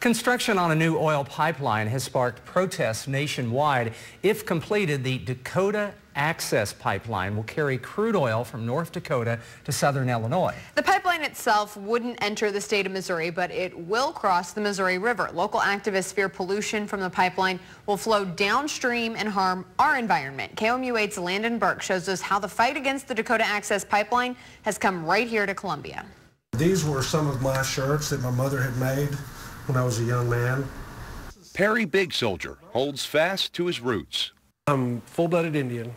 Construction on a new oil pipeline has sparked protests nationwide. If completed, the Dakota Access Pipeline will carry crude oil from North Dakota to southern Illinois. The pipeline itself wouldn't enter the state of Missouri, but it will cross the Missouri River. Local activists fear pollution from the pipeline will flow downstream and harm our environment. KOMU 8's Landon Burke shows us how the fight against the Dakota Access Pipeline has come right here to Columbia. These were some of my shirts that my mother had made when I was a young man. Perry Big Soldier holds fast to his roots. I'm full-blooded Indian,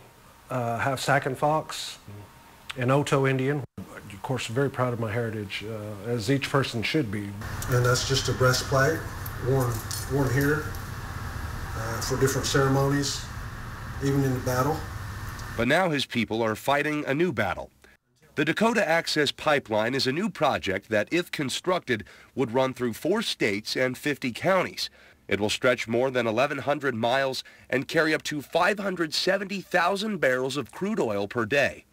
half Sac and Fox, and Oto Indian. Of course, very proud of my heritage, as each person should be. And that's just a breastplate worn here for different ceremonies, even in the battle. But now his people are fighting a new battle. The Dakota Access Pipeline is a new project that, if constructed, would run through 4 states and 50 counties. It will stretch more than 1,100 miles and carry up to 570,000 barrels of crude oil per day.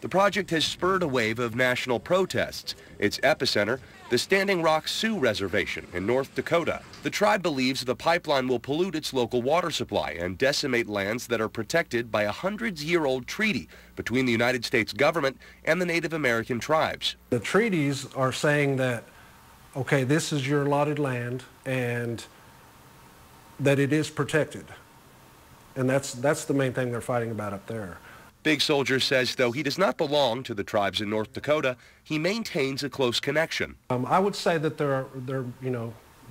The project has spurred a wave of national protests. Its epicenter, the Standing Rock Sioux Reservation in North Dakota. The tribe believes the pipeline will pollute its local water supply and decimate lands that are protected by a 100-year-old treaty between the United States government and the Native American tribes. The treaties are saying that, okay, this is your allotted land and that it is protected. And that's the main thing they're fighting about up there. Big Soldier says though he does not belong to the tribes in North Dakota, he maintains a close connection. I would say that they're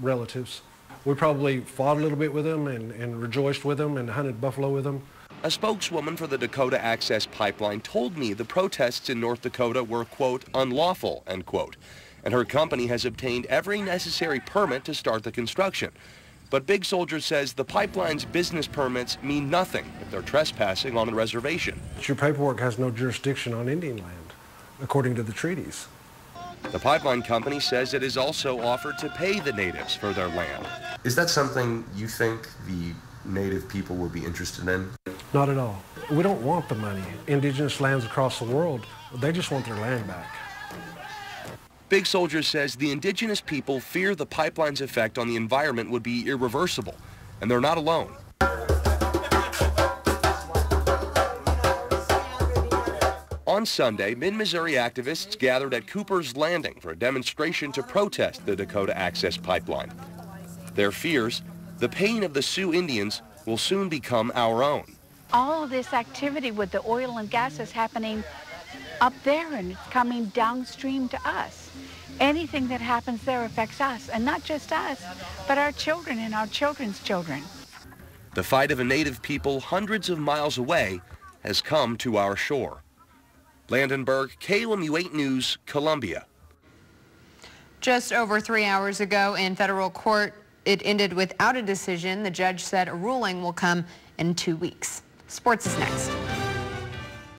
relatives. We probably fought a little bit with them and rejoiced with them and hunted buffalo with them. A spokeswoman for the Dakota Access Pipeline told me the protests in North Dakota were, quote, unlawful, end quote, and her company has obtained every necessary permit to start the construction. But Big Soldier says the pipeline's business permits mean nothing if they're trespassing on the reservation. Your paperwork has no jurisdiction on Indian land, according to the treaties. The pipeline company says it has also offered to pay the natives for their land. Is that something you think the native people would be interested in? Not at all. We don't want the money. Indigenous lands across the world, they just want their land back. Big Soldier says the indigenous people fear the pipeline's effect on the environment would be irreversible, and they're not alone. On Sunday, mid-Missouri activists gathered at Cooper's Landing for a demonstration to protest the Dakota Access Pipeline. Their fears, the pain of the Sioux Indians, will soon become our own. All of this activity with the oil and gas is happening up there and it's coming downstream to us. Anything that happens there affects us, and not just us, but our children and our children's children. The fight of a native people hundreds of miles away has come to our shore. Landon Burke, KOMU 8 News, Columbia. Just over 3 hours ago in federal court, it ended without a decision. The judge said a ruling will come in 2 weeks. Sports is next.